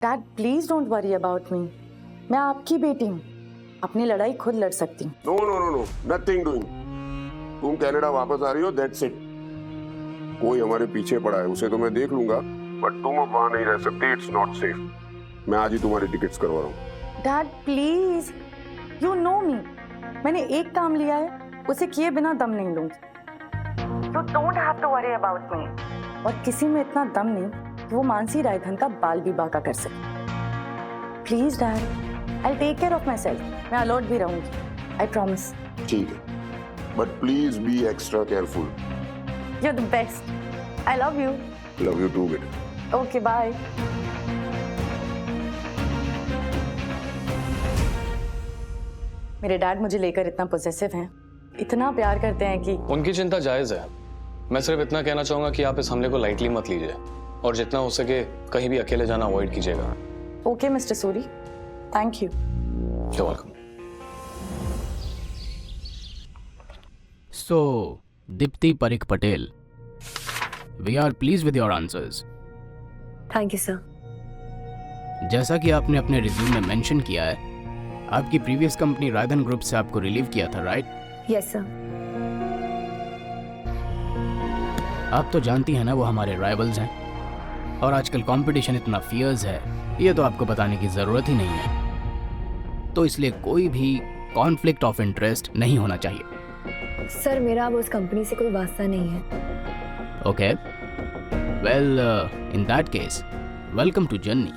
Dad please don't worry about मी। मैं आपकी बेटी हूँ, अपनी लड़ाई खुद लड़ सकती हूँ। No no no no, nothing doing. तुम कनाडा वापस आ रही हो, दैट्स इट। कोई हमारे पीछे पड़ा है, उसे तो मैं देख लूंगा, बट तुम अब वहां नहीं रह सकती। It's not safe. मैं आज ही तुम्हारी टिकट्स करवा रहा हूँ। डैड प्लीज, यू नो मी। मैंने एक काम लिया है, उसे किए बिना दम नहीं लूंगी। You don't have to worry about me. और किसी में इतना दम नहीं कि वो मानसी रायधन का बाल भी बांका कर सके। Please dad, I take care of myself. मैं अलर्ट भी रहूंगी, आई प्रॉमिस। ठीक है, but please be extra careful. You are the best. I love you. Love you too बेटा। Okay bye. मेरे डैड मुझे लेकर इतना पोजेसिव हैं, इतना प्यार करते हैं कि उनकी चिंता जायज है। मैं सिर्फ इतना कहना चाहूंगा कि आप इस हमले को लाइटली मत लीजिए और जितना हो सके कहीं भी अकेले जाना अवॉइड कीजिएगा। Okay mister Suri, thank you. You welcome. So, Dipti Parikh Patel, we are pleased with your answers. Thank you sir. जैसा कि आपने अपने रिज्यूम में मेंशन किया है, आपकी प्रीवियस कंपनी रायधन ग्रुप से आपको रिलीव किया था, राइट? Yes sir. आप तो जानती हैं ना, वो हमारे राइवल्स हैं और आजकल कंपटीशन इतना फियर्स है, ये तो आपको बताने की ज़रूरत ही नहीं है। तो इसलिए कोई भी कॉन्फ्लिक्ट ऑफ इंटरेस्ट नहीं होना चाहिए। सर मेरा अब उस कंपनी से कोई वास्ता नहीं है। Okay, well in that case welcome to journey.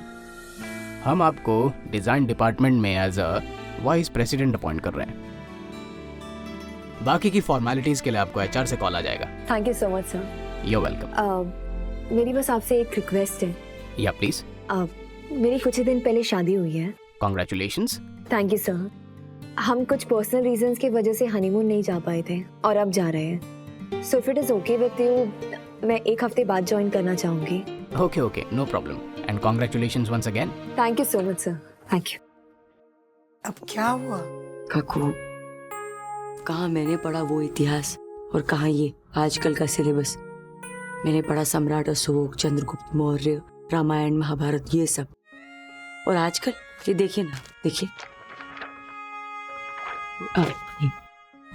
हम आपको डिज़ाइन डिपार्टमेंट में as a vice president appoint कर रहे हैं। बाकी की फॉर्मेलिटीज़ के लिए आपको एचआर से कॉल आ जाएगा। Thank you so much sir. You welcome. मेरी बस आपसे एक रिक्वेस्ट है। या प्लीज़। मेरी कुछ ही दिन पहले शादी हुई है। कॉन्ग्रेचुलेशंस। Thank you sir. हम कुछ पर्सनल रीजंस की वजह से हनीमून नहीं जा पाए थे और अब जा रहे हैं। So if it is okay with you, मैं एक हफ्ते बाद ज्वाइन करना चाहूंगी। Okay okay, no problem and congratulations once again. Thank you so much sir. Thank you. अब क्या हुआ? काकू, कहाँ मैंने पढ़ा वो इतिहास और कहाँ ये आजकल का सिलेबस। मैंने पढ़ा सम्राट अशोक, चंद्रगुप्त मौर्य, रामायण, महाभारत, ये सब। और आजकल ये देखिए ना, देखिए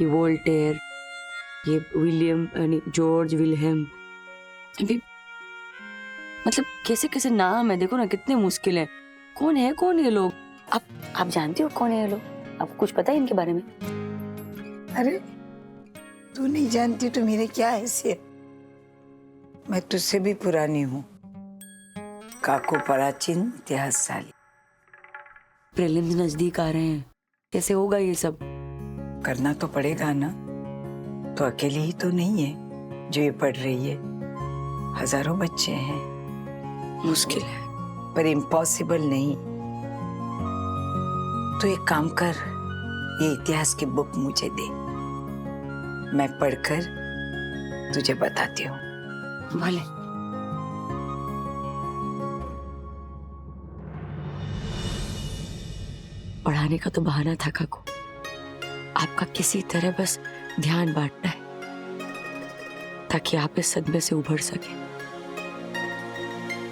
ये वोल्टेयर, ये विलियम जॉर्ज विल्हेम, अभी मतलब कैसे कैसे नाम है, देखो ना कितने मुश्किल है। कौन ये लोग? आप जानती हो कौन है ये लोग? आपको कुछ पता है इनके बारे में? अरे तू नहीं जानती तो मेरे क्या हैसियत। मैं तुझसे भी पुरानी हूँ। काको प्राचीन इतिहासशाली। प्रीलिम्स नजदीक आ रहे हैं, कैसे होगा ये सब? करना तो पड़ेगा ना। तो अकेली ही तो नहीं है जो ये पढ़ रही है, हजारों बच्चे हैं। मुश्किल है पर इम्पॉसिबल नहीं। तो एक काम कर, ये इतिहास की बुक मुझे दे, मैं पढ़कर तुझे बताती हूँ। भले। पढ़ाने का तो बहाना था काकू, आपका किसी तरह बस ध्यान बांटना है ताकि आप इस सदमे से उभर सके,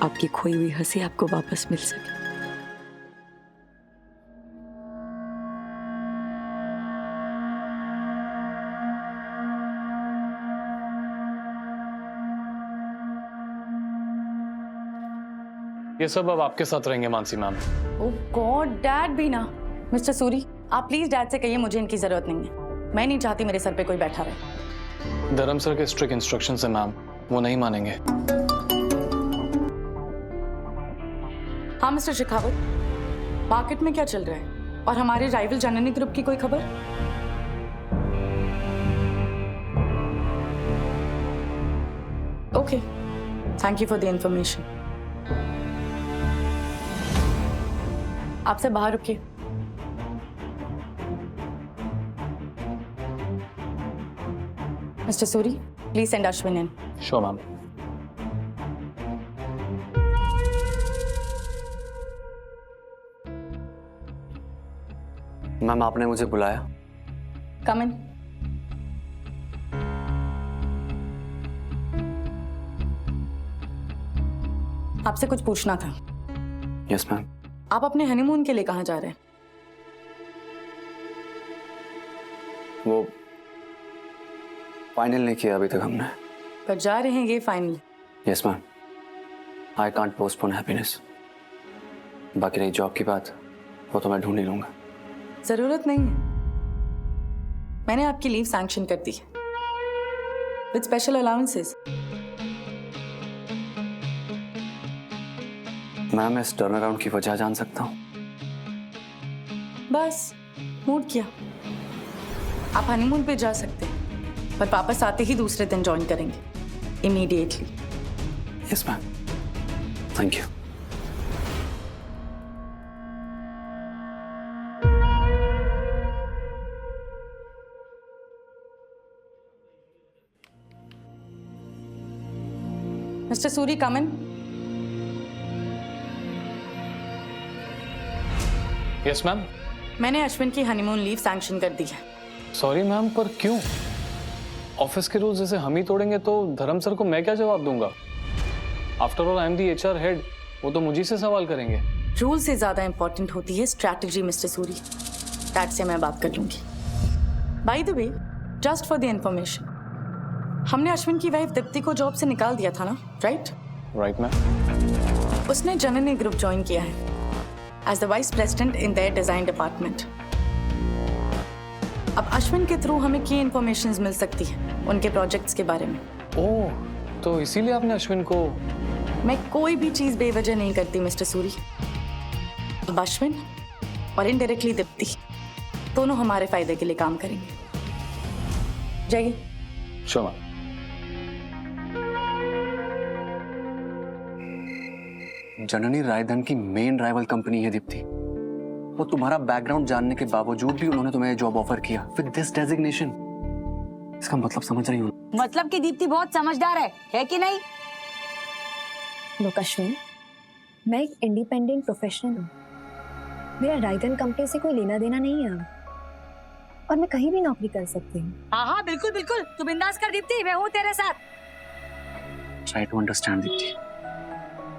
आपकी खोई हुई हंसी आपको वापस मिल सके। ये सब अब आपके साथ रहेंगे मानसी मैम। ओह गॉड, डैड भी ना। मिस्टर सूरी, आप प्लीज डैड से कहिए मुझे इनकी जरूरत नहीं है। मैं नहीं चाहती मेरे सर पे कोई बैठा रहे। धर्म सर के स्ट्रिक्ट इंस्ट्रक्शंस है मैम, वो नहीं मानेंगे। हाँ मिस्टर शेखावत, मार्केट में क्या चल रहा है और हमारे राइवल जननी ग्रुप की कोई खबर? Okay, thank you for the information. आपसे बाहर रुकिए। Mister Suri, please send Ashwin in. Sure ma'am. Ma'am आपने मुझे बुलाया? कम इन। आपसे कुछ पूछना था। Yes ma'am. आप अपने हनीमून के लिए कहाँ जा रहे हैं? वो फाइनल नहीं किया अभी तक हमने। पर जा रहे हैं ये final. Yes ma'am. I can't postpone happiness. बाकी रही जॉब की बात, वो तो मैं ढूंढ ही लूंगा। जरूरत नहीं है, मैंने आपकी लीव सैंक्शन कर दी है विद स्पेशल अलाउंसेस। मैम इस टर्न अराउंड की वजह जान सकता हूँ? बस मूड किया। आप हनीमून पे जा सकते हैं, पर वापस आते ही दूसरे दिन ज्वाइन करेंगे immediately. Yes ma'am, thank you. Mister Suri, come in. Yes ma'am. मैंने अश्विन की हनीमून लीव सैंक्शन कर दी है। सॉरी मैम, पर क्यों? ऑफिस के रूल्स जैसे हम ही तोड़ेंगे तो धर्म सर को मैं क्या जवाब दूंगा? After all I am the HR head, वो तो मुझी से सवाल करेंगे। रूल से ज्यादा इंपॉर्टेंट होती है स्ट्रैटेजी मिस्टर सूरी। दैट से मैं बात कर लूंगी। By the way, just for the information, हमने अश्विन की वाइफ दीप्ति को जॉब से निकाल दिया था ना, राइट? Right ma'am. उसने जननी ग्रुप ज्वाइन किया है as the vice president in their design department. अब अश्विन के थ्रू हमें की इंफॉर्मेशन मिल सकती है उनके प्रोजेक्ट्स के बारे में। ओह, तो इसीलिए आपने अश्विन को? मैं कोई भी चीज बेवजह नहीं करती मिस्टर सूरी। अब अश्विन और इनडायरेक्टली दीप्ति दोनों हमारे फायदे के लिए काम करेंगे। जाइए। Sure ma'am. जननी रायधन की मेन राइवल कंपनी है दीप्ति। वो तुम्हारा बैकग्राउंड जानने के बावजूद भी उन्होंने तुम्हें जॉब ऑफर किया विद दिस डेजिग्नेशन। इसका मतलब समझ रही हूँ? मतलब कि दीप्ति बहुत समझदार है कि नहीं? लोक अश्विन, मैं एक इंडिपेंडेंट प्रोफेशनल हूँ। मेरा रायधन कंपनी से कोई लेना देना नहीं है और मैं कहीं भी नौकरी कर सकती हूँ। हाँ बिल्कुल बिल्कुल, तू बिंदास कर दीप्ति, मैं हूँ तेरे साथ। Try to understand Deepti.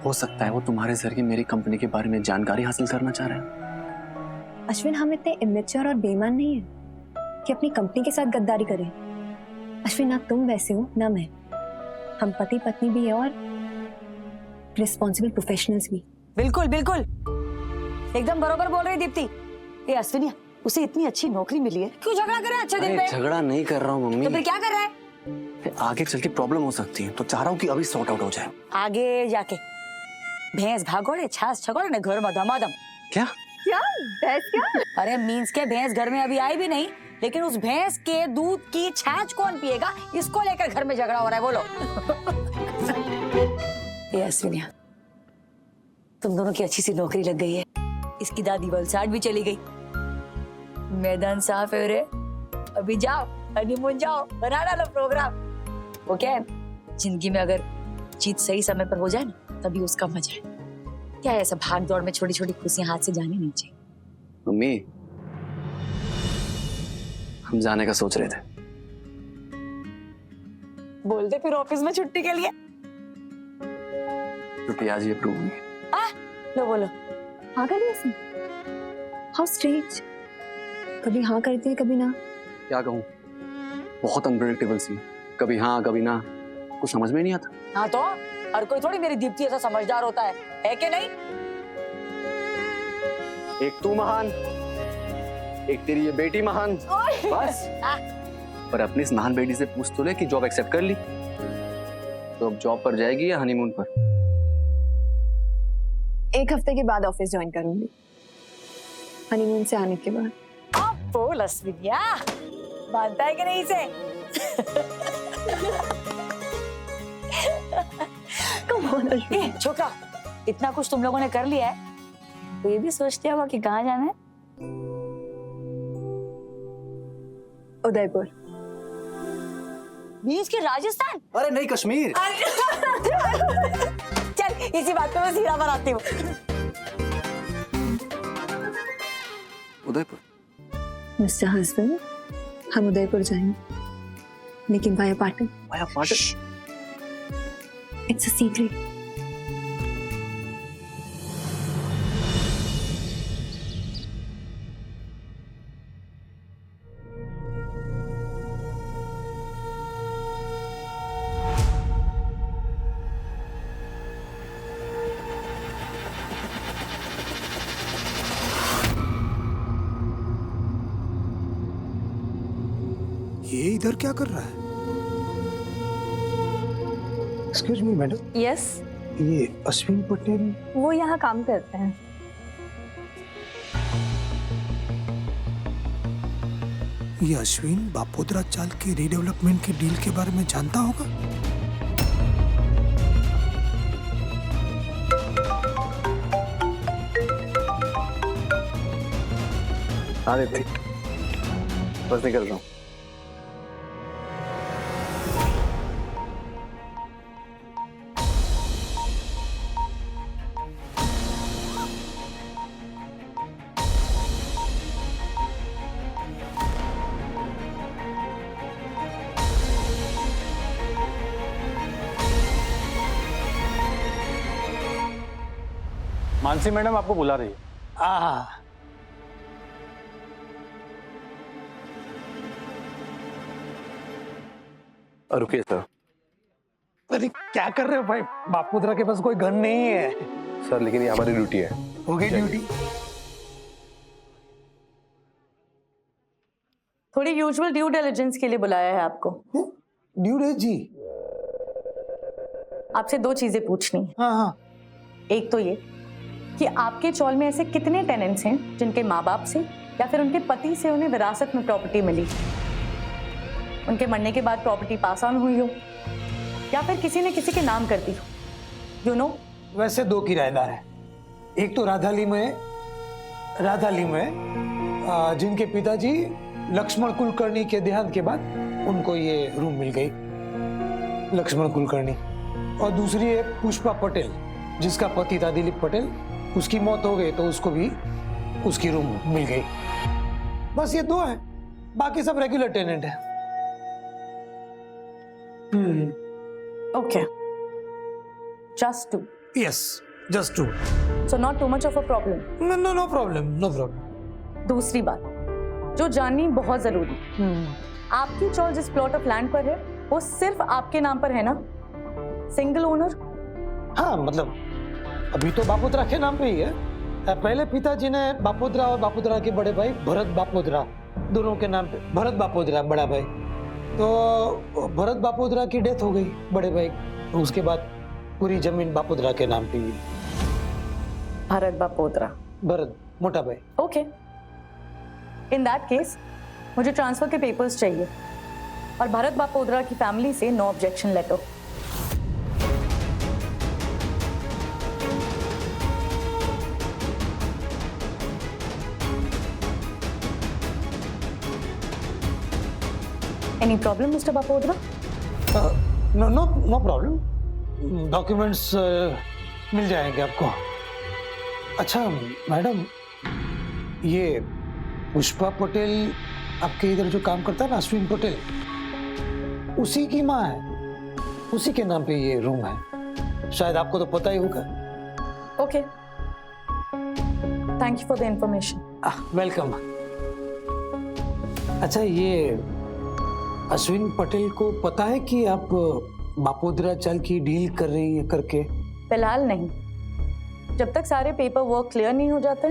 हो सकता है वो तुम्हारे जरिए मेरी कंपनी के बारे में जानकारी हासिल करना चाह रहे हैं। अश्विन, हम इतने इमेच्योर और बेईमान नहीं है कि अपनी कंपनी के साथ गद्दारी करें। अश्विन, ना तुम वैसे हो ना मैं। हम पति पत्नी भी है और रिस्पॉन्सिबल प्रोफेशनल्स भी। बिल्कुल बिल्कुल, एकदम बरोबर बोल रही दीप्ति। ये अश्विनिया, उसे इतनी अच्छी नौकरी मिली है, क्यों झगड़ा कर रहा है अच्छे दिन पे? झगड़ा नहीं कर रहा हूँ मम्मी। तो फिर क्या कर रहा है? आगे चल के प्रॉब्लम हो सकती है, तो चाह रहा हूँ कि अभी सॉर्ट आउट हो जाए। आगे जाके भैंस भागोड़े छाछ छगोड़े ने घर में धमाधम। क्या क्या भैंस? क्या? अरे मीन्स के भैंस घर में अभी आई भी नहीं, लेकिन उस भैंस के दूध की छाछ कौन पिएगा, इसको लेकर घर में झगड़ा हो रहा है। बोलो। ये अश्विनिया, तुम दोनों की अच्छी सी नौकरी लग गई है। इसकी दादी वलसाड भी चली गई। मैदान साफ है रे, अभी जाओ हनीमून जाओ, बना डालो प्रोग्राम। वो क्या है, जिंदगी में अगर चीज सही समय पर हो जाए ना, तभी उसका मजा है। क्या है, ऐसा भाग दौड़ में छोटी छोटी खुशियां हाथ से जानी नहीं चाहिए। मम्मी, हम जाने का सोच रहे थे। बोल दे फिर ऑफिस में छुट्टी के लिए। छुट्टी आज ही अप्रूव हुई। लो बोलो। हाँ कर दिया इसने? How strange. कभी हाँ करती है कभी ना। क्या कहूँ, बहुत अनप्रेडिक्टेबल सी, कभी हाँ कभी ना, कुछ समझ में नहीं आता। हाँ तो हर कोई थोड़ी मेरी दीप्ति ऐसा समझदार होता है कि नहीं? एक तू महान, एक तेरी ये बेटी महान, बस। पर अपनी इस महान बेटी से पूछ तो ले कि जॉब एक्सेप्ट कर ली, तो अब जॉब पर जाएगी या हनीमून पर? 1 हफ्ते के बाद ऑफिस ज्वाइन करूंगी, हनीमून से आने के बाद। बोल अश्विनिया, मानता है कि नहीं इसे? छोकरा, इतना कुछ तुम लोगों ने कर लिया है, तो ये भी सोचते होगा कि कहाँ जाना है? उदयपुर। मीन्स की राजस्थान? अरे नहीं, कश्मीर। चल इसी बात पे मैं सीधा बनाती हूँ। उदयपुर। मिस्टर हस्बैंड, हम उदयपुर जाएंगे, लेकिन via Patan. Via Patan? It's a secret. इधर क्या कर रहा है? एक्सक्यूज मी मैडम, यस, ये अश्विन पटेल वो यहाँ काम करते हैं। ये अश्विन बापोद्रा चाल के रीडेवलपमेंट की डील के बारे में जानता होगा? हाँ भाई, बस निकल रहा हूँ। मानसी मैडम आपको बुला रही है। रुकिए सर। अरे क्या कर रहे हो भाई? बापोद्रा के पास कोई गन नहीं है। सर लेकिन ये हमारी ड्यूटी है। हो गई ड्यूटी। थोड़ी यूजुअल ड्यू डिलिजेंस के लिए बुलाया है आपको। ड्यू डेट जी? आपसे दो चीजें पूछनी है। हाँ। एक तो ये कि आपके चौल में ऐसे कितने टेनेंट्स हैं जिनके माँ बाप से या फिर उनके पति से उन्हें विरासत में प्रॉपर्टी मिली, उनके मरने के बाद प्रॉपर्टी पास ऑन हुई हो या फिर किसी ने किसी के नाम कर दी हो, यू नो? वैसे दो किराएदार हैं। एक तो राधाली में जिनके पिताजी लक्ष्मण कुलकर्णी के देहांत के बाद उनको ये रूम मिल गई, लक्ष्मण कुलकर्णी। और दूसरी है पुष्पा पटेल, जिसका पति था दिलीप पटेल, उसकी मौत हो गई तो उसको भी उसकी रूम मिल गई। बस ये दो हैं, बाकी सब रेगुलर टेनेंट है। Okay, just two. Yes, just two. So not too much of a problem. No problem. दूसरी बात जो जाननी बहुत जरूरी, आपकी चौल जिस प्लॉट ऑफ लैंड पर है वो सिर्फ आपके नाम पर है ना? Single owner? हाँ, मतलब अभी तो बापोद्रा के नाम पे ही है। पहले पिताजी ने बापोद्रा और बापोद्रा के बड़े भाई भरत बापोद्रा दोनों के नाम पे, भरत बापोद्रा बड़ा भाई, तो भरत बापोद्रा की डेथ हो गई बड़े भाई, तो उसके बाद पूरी जमीन बापोद्रा के नाम पे ही। भरत बापोद्रा, भरत मोटा भाई। ओके, इन दैट केस मुझे ट्रांसफर के पेपर्स चाहिए और भरत बापोद्रा की फैमिली से no objection letter. Any problem, Mr. Bapodra? No problem. Documents मिल जाएंगे आपको। अच्छा मैडम, ये पुष्पा पटेल आपके इधर जो काम करता है ना, अश्विन पटेल, उसी की माँ है, उसी के नाम पे ये रूम है। शायद आपको तो पता ही होगा। Okay. Thank you for the information. Welcome. अच्छा, ये अश्विन पटेल को पता है कि आप बापोद्रा चाल की डील कर रही है करके? फिलहाल नहीं, जब तक सारे पेपर वर्क क्लियर नहीं हो जाते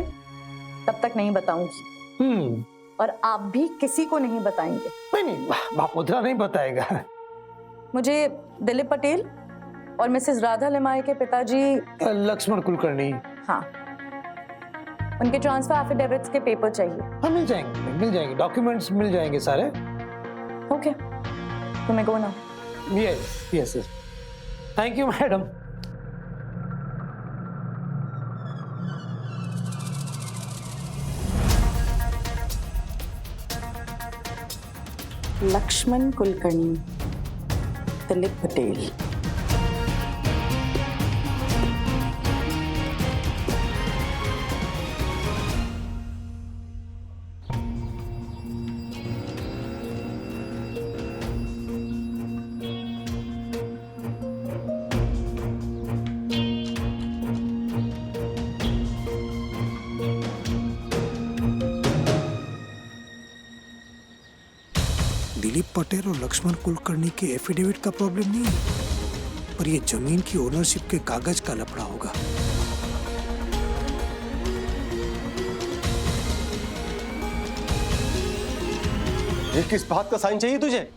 तब तक नहीं बताऊंगी। और आप भी किसी को नहीं बताएंगे। नहीं, बापोद्रा नहीं बताएगा। मुझे दिलीप पटेल और मिसेस राधा लिमाय के पिताजी लक्ष्मण कुलकर्णी, हाँ, उनके ट्रांसफर एफिडेविट्स के पेपर चाहिए। हाँ, मिल जाएंगे, डॉक्यूमेंट्स मिल जाएंगे सारे। ओके, तो मैं गो ना। Yes, thank you madam. Laxman Kulkarni, Dilip Patel. Dilip Patel और लक्ष्मण कुलकर्णी के एफिडेविट का प्रॉब्लम नहीं है, पर ये जमीन की ओनरशिप के कागज का लफड़ा होगा। ये किस बात का साइन चाहिए तुझे?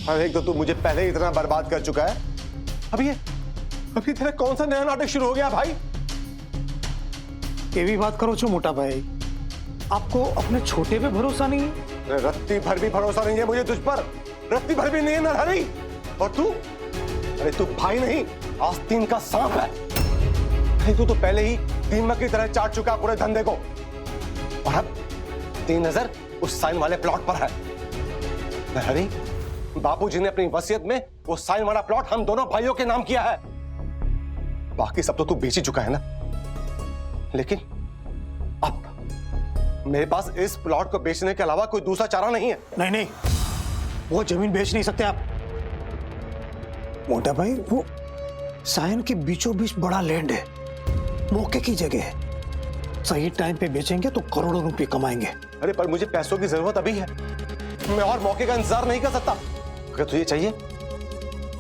और एक तो तू मुझे पहले ही इतना बर्बाद कर चुका है, अभी तेरा कौन सा नया नाटक शुरू हो गया भाई? ये भी बात करो छो मोटा भाई, आपको अपने छोटे पे भरोसा नहीं है? रत्ती भर भी भरोसा नहीं है मुझे तुझ पर, रत्ती भर भी नहीं है नरहरी। और तू, अरे तू भाई नहीं, आस्तीन का सांप है। अरे तू तो पहले ही दीमक की तरह चाट चुका पूरे धंधे को, और अब तेरी नजर उस साइन वाले प्लॉट पर है। नरहरी, बापूजी ने अपनी वसीयत में वो साइन वाला प्लॉट हम दोनों भाइयों के नाम किया है। बाकी सब तो तू बेच ही चुका है ना, लेकिन अब मेरे पास इस प्लॉट को बेचने के अलावा कोई दूसरा चारा नहीं है। नहीं, वो जमीन बेच नहीं सकते आप मोटा भाई। वो सायन के बीचों बीच बड़ा लैंड है, मौके की जगह है। सही टाइम पे बेचेंगे तो करोड़ों रुपए कमाएंगे। अरे पर मुझे पैसों की जरूरत अभी है, मैं और मौके का इंतजार नहीं कर सकता। अगर तुझे चाहिए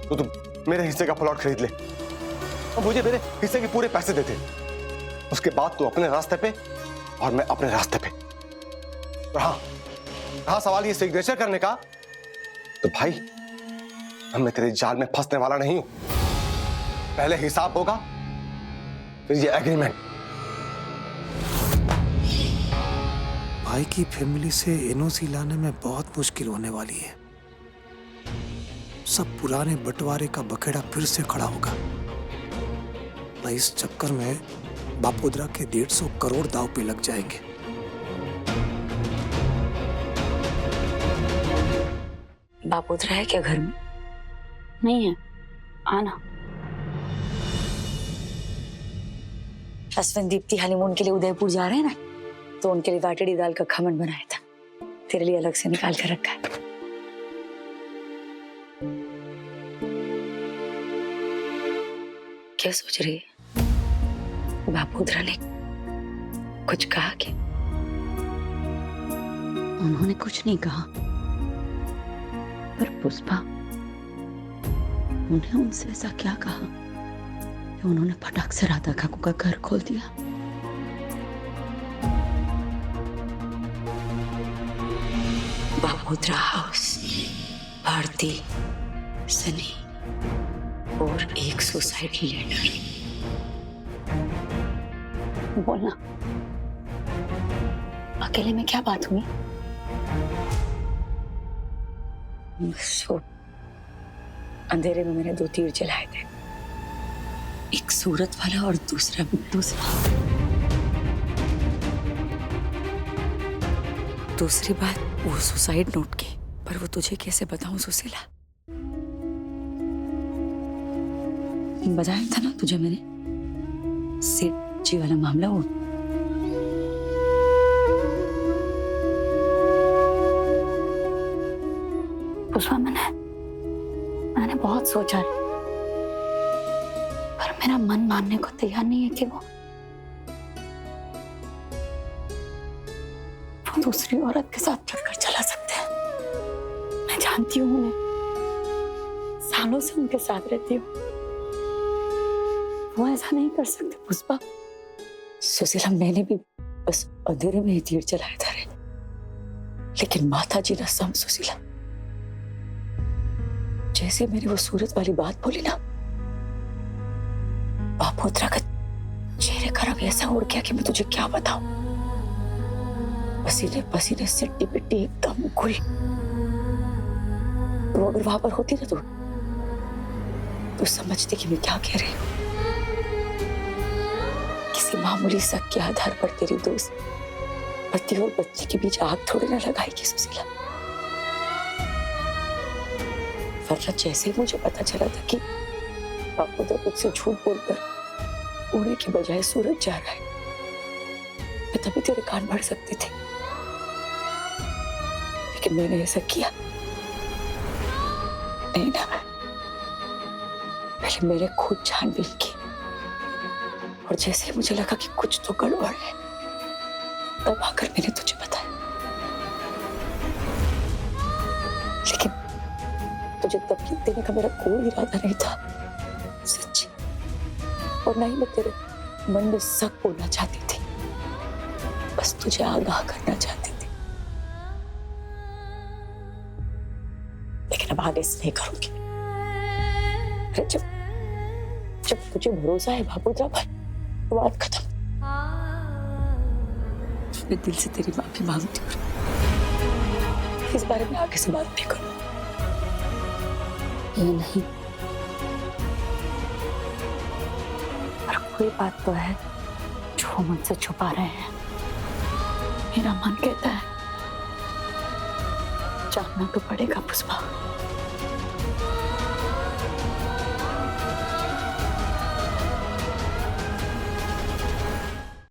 तो तुम मेरे हिस्से का प्लॉट खरीद ले और मुझे मेरे हिस्से के पूरे पैसे दे दे। उसके बाद तू अपने रास्ते पे और मैं अपने रास्ते पे। और हाँ, सवाल ये सिग्नेचर करने का, तो भाई मैं तेरे जाल में फंसने वाला नहीं हूं। पहले हिसाब होगा, फिर ये एग्रीमेंट। भाई की फैमिली से एनओसी लाने में बहुत मुश्किल होने वाली है। सब पुराने बंटवारे का बखेड़ा फिर से खड़ा होगा। भाई इस चक्कर में बापोद्रा के 150 करोड़ दांव पे लग जाएंगे। बापोद्रा है क्या घर में? नहीं है, आना। अश्विन दीप्ति हनीमून के लिए उदयपुर जा रहे हैं ना, तो उनके लिए वाटड़ी दाल का खमन बनाया था, तेरे लिए अलग से निकाल कर रखा है। क्या सोच रही है? बापोद्रा ने कुछ कहा क्या? उन्होंने कुछ नहीं कहा, पर पुष्पा, उन्हें उनसे ऐसा क्या कहा कि उन्होंने फटाक से राधा काकू का घर खोल दिया? बापोद्रा हाउस, भारती, सनी और एक सुसाइड लेटर। बोलना, अकेले में क्या बात हुई? सो अंधेरे में मैंने 2 तीर चलाए थे, एक सूरत वाला और दूसरा। दूसरी बात वो सुसाइड नोट की, पर वो तुझे कैसे बताऊं सुशीला? बताया था ना तुझे मैंने, सेठ जी वाला मामला। वो पुष्पा, मैंने बहुत सोचा, पर मेरा मन मानने को तैयार नहीं है कि वो दूसरी औरत के साथ लड़कर चला सकते हैं। मैं जानती हूँ उन्हें, सालों से उनके साथ रहती हूँ। वो ऐसा नहीं कर सकते पुष्पा। सुशीला, मैंने भी बस अंधेरे में ही तीर चलाया था रे, लेकिन माता जी ना सम सुशीला, जैसे मैंने वो सूरत वाली बात बोली ना, बापोद्रा का चेहरे का रंग ऐसा उड़ गया कि मैं तुझे क्या बताऊं। पसीने पसीने सिट्टी पिट्टी एकदम गुल। तो अगर वहां पर होती ना तो समझती कि मैं क्या कह रही हूँ। किसी मामूली शक के आधार पर तेरी दोस्त पति और बच्ची के बीच आग थोड़ी ना लगाएगी सुशीला। वरना जैसे मुझे पता चला था कि बापोद्रा तुझसे झूठ बोलकर पुणे की बजाय सूरत जा रहा है, मैं तभी तेरे कान भर सकती थी, लेकिन मैंने ऐसा किया नहीं ना। पहले मैंने खुद छानबीन की, और जैसे मुझे लगा कि कुछ तो गड़बड़ है, तब आकर मैंने तुझे बताया। लेकिन तुझे तकलीफ देने का मेरा कोई इरादा नहीं था, सच्ची। और ना ही मैं तेरे मन में शक बोलना चाहती थी, बस तुझे आगाह करना चाहती थी। लेकिन अब अब आगे से नहीं करूंगी। अरे जब तुझे भरोसा है बाबूजा पर तो बात खत्म। मैं दिल से तेरी माफी मांगती हूँ, इस बारे में आगे से बात नहीं करूँ। ये नहीं, पर कोई बात तो है जो वो मुझसे छुपा रहे हैं। मेरा मन कहता है जानना तो पड़ेगा पुष्पा।